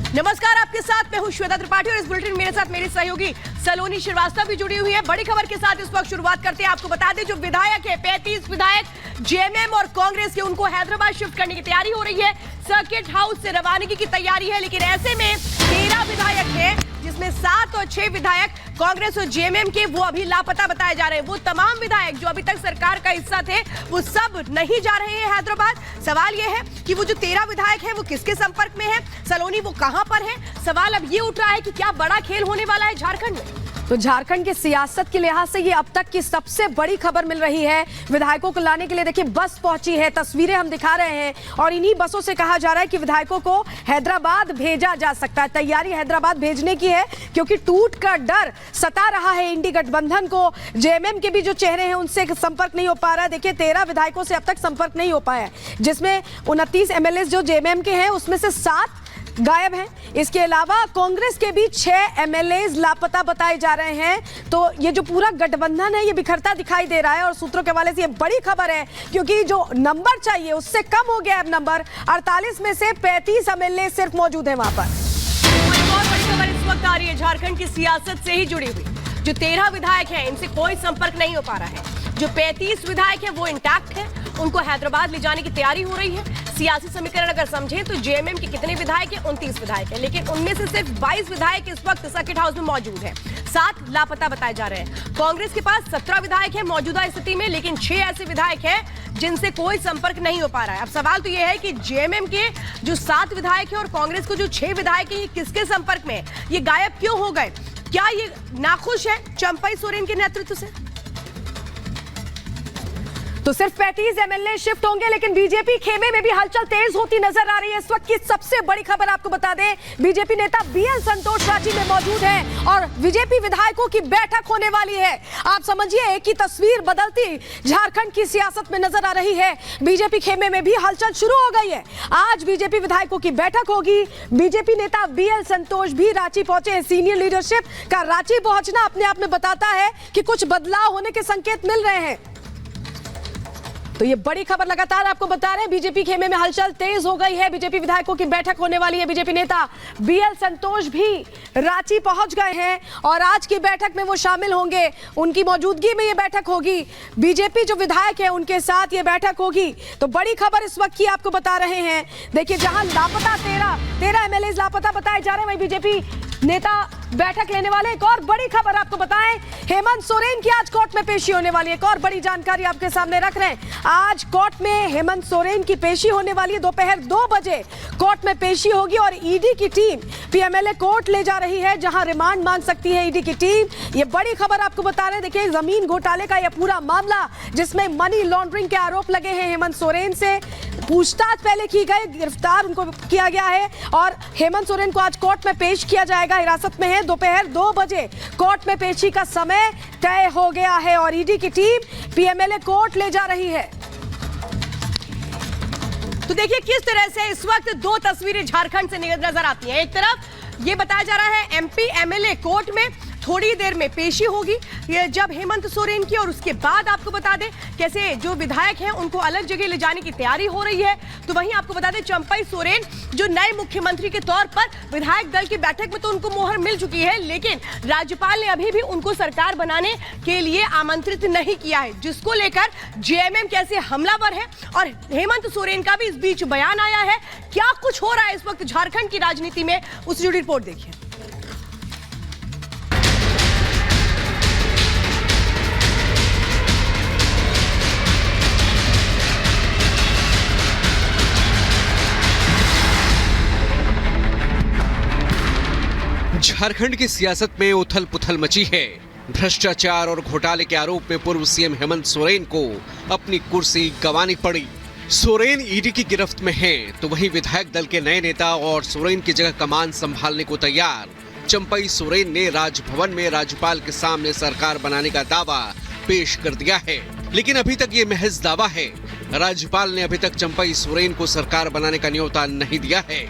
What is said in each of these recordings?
नमस्कार, आपके साथ मैं हूं श्वेता त्रिपाठी और इस बुलेटिन मेरे साथ मेरी सहयोगी सलोनी श्रीवास्तव भी जुड़ी हुई है। बड़ी खबर के साथ इस वक्त शुरुआत करते हैं। आपको बता दें, जो विधायक है 35 विधायक जेएमएम और कांग्रेस के, उनको हैदराबाद शिफ्ट करने की तैयारी हो रही है। सर्किट हाउस से रवानगी की तैयारी है, लेकिन ऐसे में 13 विधायक है, जिसमें 7 और 6 विधायक कांग्रेस और जेएमएम के, वो अभी लापता बताए जा रहे हैं। वो तमाम विधायक जो अभी तक सरकार का हिस्सा थे, वो सब नहीं जा रहे हैं हैदराबाद। सवाल ये है कि वो जो 13 विधायक हैं, वो किसके संपर्क में है? सलोनी, वो कहां पर है? सवाल अब ये उठ रहा है कि क्या बड़ा खेल होने वाला है झारखंड में? तो झारखंड की सियासत के लिहाज से ये अब तक की सबसे बड़ी खबर मिल रही है। विधायकों को लाने के लिए देखिए बस पहुंची है, तस्वीरें हम दिखा रहे हैं, और इन्हीं बसों से कहा जा रहा है कि विधायकों को हैदराबाद भेजा जा सकता है। तैयारी हैदराबाद भेजने की है, क्योंकि टूट का डर सता रहा है इंडी गठबंधन को। जेएमएम के भी जो चेहरे हैं, उनसे संपर्क नहीं हो पा रहा है। देखिए 13 विधायकों से अब तक संपर्क नहीं हो पाया है, जिसमें 29 एमएलए जो जेएमएम के हैं, उसमें से 7 गायब हैं। इसके अलावा कांग्रेस के भी 6 एमएलए लापता बताए जा रहे हैं। तो ये जो पूरा गठबंधन है, ये बिखरता दिखाई दे रहा है, और सूत्रों के हवाले से ये बड़ी खबर है, क्योंकि जो नंबर चाहिए उससे कम हो गया अब नंबर। 48 में से 35 एमएलए सिर्फ मौजूद है वहां पर। एक और बड़ी खबर इस वक्त आ रही है झारखंड की सियासत से ही जुड़ी हुई। जो 13 विधायक हैं, इनसे कोई संपर्क नहीं हो पा रहा है। जो 35 विधायक हैं, वो इंटैक्ट है, उनको हैदराबाद ले जाने की तैयारी हो रही है। सियासी समीकरण अगर समझें तो जेएमएम के कितने विधायक हैं? 29 विधायक हैं, लेकिन उनमें से सिर्फ 22 विधायक इस वक्त सर्किट हाउस में मौजूद हैं। 7 लापता बताए जा रहे हैं। कांग्रेस के पास 17 विधायक हैं मौजूदा स्थिति में, लेकिन 6 ऐसे विधायक हैं जिनसे कोई संपर्क नहीं हो पा रहा है। अब सवाल तो यह है कि जेएमएम के जो 7 विधायक हैं और कांग्रेस को जो 6 विधायक हैं, ये किसके संपर्क में है? ये गायब क्यों हो गए? क्या ये नाखुश है चंपई सोरेन के नेतृत्व से? तो सिर्फ 35 एमएलए शिफ्ट होंगे, लेकिन बीजेपी खेमे में भी हलचल तेज होती नजर आ रही है। इस वक्त की सबसे बड़ी खबर आपको बता दें, बीजेपी नेता बीएल संतोष रांची में मौजूद हैं और बीजेपी विधायकों की बैठक होने वाली है। आप समझिए, एक ही तस्वीर बदलती झारखंड की सियासत में नजर आ रही है। बीजेपी खेमे में भी हलचल शुरू हो गई है। आज बीजेपी विधायकों की बैठक होगी। बीजेपी नेता बीएल संतोष भी रांची पहुंचे हैं। सीनियर लीडरशिप का रांची पहुंचना अपने आप में बताता है कि कुछ बदलाव होने के संकेत मिल रहे हैं। तो ये बड़ी खबर लगातार आपको बता रहे हैं। बीजेपी खेमे में हलचल तेज हो गई है। बीजेपी विधायकों की बैठक होने वाली है। बीजेपी नेता बीएल संतोष भी रांची पहुंच गए हैं और आज की बैठक में वो शामिल होंगे। उनकी मौजूदगी में ये बैठक होगी। बीजेपी जो विधायक है, उनके साथ ये बैठक होगी। तो बड़ी खबर इस वक्त की आपको बता रहे हैं। देखिए, जहां लापता 13 एमएलए लापता बताए जा रहे हैं, वहीं बीजेपी नेता बैठक लेने वाले। एक और बड़ी खबर आपको बताएं, हेमंत सोरेन की आज कोर्ट में पेशी होने वाली है। एक और बड़ी जानकारी आपके सामने रख रहे हैं। आज कोर्ट में हेमंत सोरेन की पेशी होने वाली है। दोपहर 2 बजे कोर्ट में पेशी होगी और ईडी की टीम पीएमएलए कोर्ट ले जा रही है, जहां रिमांड मांग सकती है ईडी की टीम। ये बड़ी खबर आपको बता रहे हैं। देखिए, जमीन घोटाले का यह पूरा मामला, जिसमें मनी लॉन्ड्रिंग के आरोप लगे हैं हेमंत सोरेन से, पूछताछ पहले की गई, गिरफ्तार उनको किया गया है और हेमंत सोरेन को आज कोर्ट में पेश किया जाएगा। हिरासत में है। दोपहर 2 बजे कोर्ट में पेशी का समय तय हो गया है और ईडी की टीम पीएमएलए कोर्ट ले जा रही है। तो देखिए किस तरह से इस वक्त 2 तस्वीरें झारखंड से नजर आती हैं। एक तरफ ये बताया जा रहा है एमपी एमएलए कोर्ट में थोड़ी देर में पेशी होगी, ये जब हेमंत सोरेन की, और उसके बाद आपको बता दें कैसे जो विधायक हैं उनको अलग जगह ले जाने की तैयारी हो रही है। तो वहीं आपको बता दें, चंपई सोरेन जो नए मुख्यमंत्री के तौर पर विधायक दल की बैठक में तो उनको मोहर मिल चुकी है, लेकिन राज्यपाल ने अभी भी उनको सरकार बनाने के लिए आमंत्रित नहीं किया है, जिसको लेकर जेएमएम कैसे हमलावर है। और हेमंत सोरेन का भी इस बीच बयान आया है। क्या कुछ हो रहा है इस वक्त झारखंड की राजनीति में, उससे जुड़ी रिपोर्ट देखिए। झारखंड की सियासत में उथल पुथल मची है। भ्रष्टाचार और घोटाले के आरोप में पूर्व सीएम हेमंत सोरेन को अपनी कुर्सी गंवानी पड़ी। सोरेन ईडी की गिरफ्त में हैं, तो वहीं विधायक दल के नए नेता और सोरेन की जगह कमान संभालने को तैयार चंपई सोरेन ने राजभवन में राज्यपाल के सामने सरकार बनाने का दावा पेश कर दिया है। लेकिन अभी तक ये महज दावा है। राज्यपाल ने अभी तक चंपई सोरेन को सरकार बनाने का न्योता नहीं दिया है,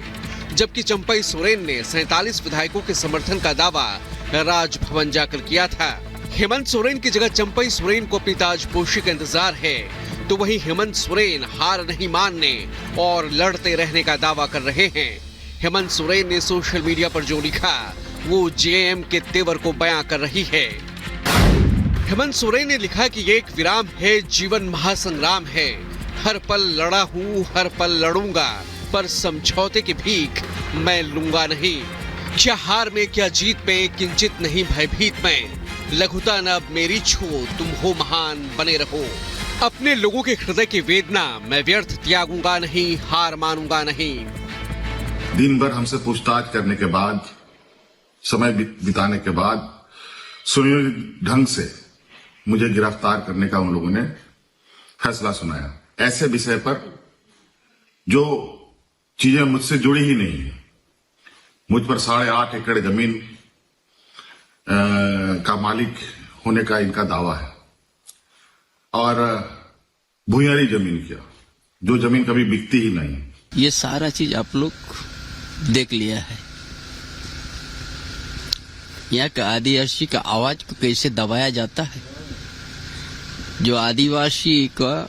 जबकि चंपई सोरेन ने 47 विधायकों के समर्थन का दावा राजभवन जाकर किया था। हेमंत सोरेन की जगह चंपई सोरेन को अपनी ताजपोशी का इंतजार है, तो वहीं हेमंत सोरेन हार नहीं मानने और लड़ते रहने का दावा कर रहे हैं। हेमंत सोरेन ने सोशल मीडिया पर जो लिखा वो जेएम के तेवर को बयां कर रही है। हेमंत सोरेन ने लिखा कि ये एक विराम है, जीवन महासंग्राम है, हर पल लड़ा हूं, हर पल लड़ूंगा, पर समझौते की भीख मैं लूंगा नहीं। क्या हार में क्या जीत में किंचित नहीं भयभीत मैं, लघुता न अब मेरी छो, तुम हो महान बने रहो। अपने लोगों के हृदय की वेदना मैं व्यर्थ त्यागूंगा नहीं, हार मानूंगा नहीं। दिन भर हमसे पूछताछ करने के बाद, समय बिताने के बाद सुनियोजित ढंग से मुझे गिरफ्तार करने का उन लोगों ने फैसला सुनाया। ऐसे विषय पर जो चीजें मुझसे जुड़ी ही नहीं है। मुझ पर 8.5 एकड़ जमीन का मालिक होने का इनका दावा है और भूयारी जमीन किया, जो जमीन कभी बिकती ही नहीं। ये सारा चीज आप लोग देख लिया है। यहाँ का आदिवासी का आवाज को कैसे दबाया जाता है, जो आदिवासी का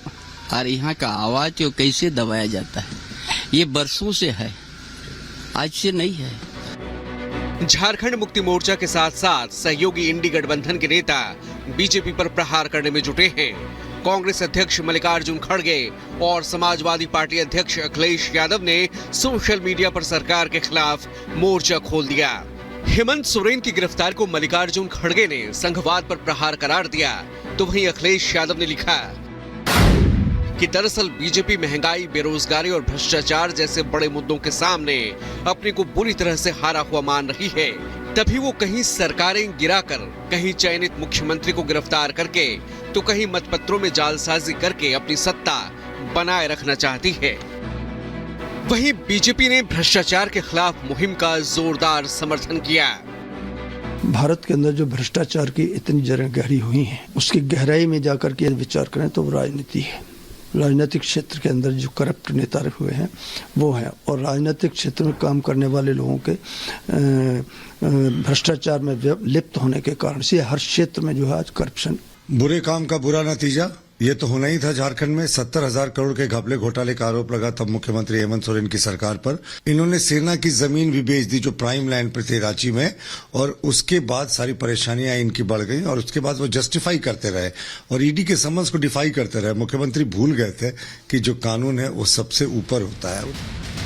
और यहाँ का आवाज को कैसे दबाया जाता है, ये बरसों से है, आज से नहीं है। झारखंड मुक्ति मोर्चा के साथ साथ सहयोगी इंडी गठबंधन के नेता बीजेपी पर प्रहार करने में जुटे हैं। कांग्रेस अध्यक्ष मल्लिकार्जुन खड़गे और समाजवादी पार्टी अध्यक्ष अखिलेश यादव ने सोशल मीडिया पर सरकार के खिलाफ मोर्चा खोल दिया। हेमंत सोरेन की गिरफ्तारी को मल्लिकार्जुन खड़गे ने संघवाद पर प्रहार करार दिया, तो वहीं अखिलेश यादव ने लिखा कि दरअसल बीजेपी महंगाई, बेरोजगारी और भ्रष्टाचार जैसे बड़े मुद्दों के सामने अपने को बुरी तरह से हारा हुआ मान रही है। तभी वो कहीं सरकारें गिराकर, कहीं चयनित मुख्यमंत्री को गिरफ्तार करके, तो कहीं मतपत्रों में जालसाजी करके अपनी सत्ता बनाए रखना चाहती है। वहीं बीजेपी ने भ्रष्टाचार के खिलाफ मुहिम का जोरदार समर्थन किया। भारत के अंदर जो भ्रष्टाचार की इतनी जड़ें गहरी हुई हैं, उसकी गहराई में जाकर के विचार करें तो वो राजनीति है। राजनीतिक क्षेत्र के अंदर जो करप्ट नेता हुए हैं वो हैं, और राजनीतिक क्षेत्र में काम करने वाले लोगों के भ्रष्टाचार में लिप्त होने के कारण से हर क्षेत्र में जो है आज करप्शन। बुरे काम का बुरा नतीजा ये तो होना ही था। झारखंड में 70,000 करोड़ के घपले घोटाले का आरोप लगा तब मुख्यमंत्री हेमंत सोरेन की सरकार पर। इन्होंने सेना की जमीन भी बेच दी जो प्राइम लैंड पर थी रांची में, और उसके बाद सारी परेशानियां इनकी बढ़ गई और उसके बाद वो जस्टिफाई करते रहे और ईडी के समन्स को डिफाई करते रहे। मुख्यमंत्री भूल गए थे कि जो कानून है वो सबसे ऊपर होता है।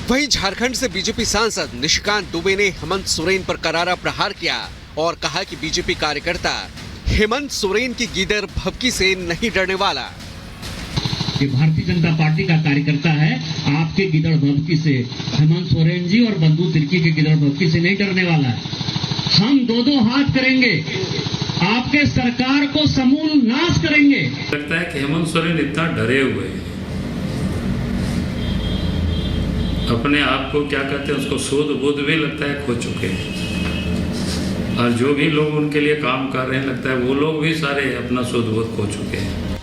वहीं झारखंड से बीजेपी सांसद निशिकांत दुबे ने हेमंत सोरेन पर करारा प्रहार किया और कहा कि बीजेपी कार्यकर्ता हेमंत सोरेन की गिदर भभकी से नहीं डरने वाला। ये भारतीय जनता पार्टी का कार्यकर्ता है, आपके गिदड़ भभकी से, हेमंत सोरेन जी और बंधु तिर्की के गिदड़ भभकी से नहीं डरने वाला है। हम दो हाथ करेंगे, आपके सरकार को समूल नाश करेंगे। लगता है कि हेमंत सोरेन इतना डरे हुए हैं, अपने आप को क्या कहते हैं उसको शोध बोध भी लगता है खो चुके हैं, और जो भी लोग उनके लिए काम कर रहे हैं लगता है वो लोग भी सारे अपना शोध बोध खो चुके हैं।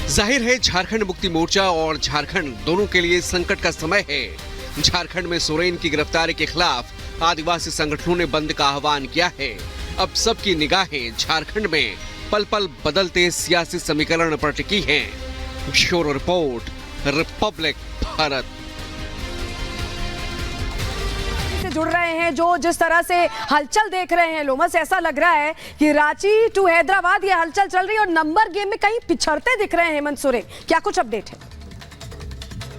जाहिर है झारखंड मुक्ति मोर्चा और झारखंड दोनों के लिए संकट का समय है। झारखंड में सोरेन की गिरफ्तारी के खिलाफ आदिवासी संगठनों ने बंद का आह्वान किया है। अब सबकी निगाहें झारखंड में पल पल बदलते सियासी समीकरण पर टिकी हैं। Bureau report, Republic Bharat. से जुड़ रहे हैं, जो जिस तरह से हलचल देख रहे हैं लोमस, ऐसा लग रहा है कि रांची टू हैदराबाद ये हलचल चल रही है और नंबर गेम में कहीं पिछड़ते दिख रहे हैं हेमंत सोरेन। क्या कुछ अपडेट है?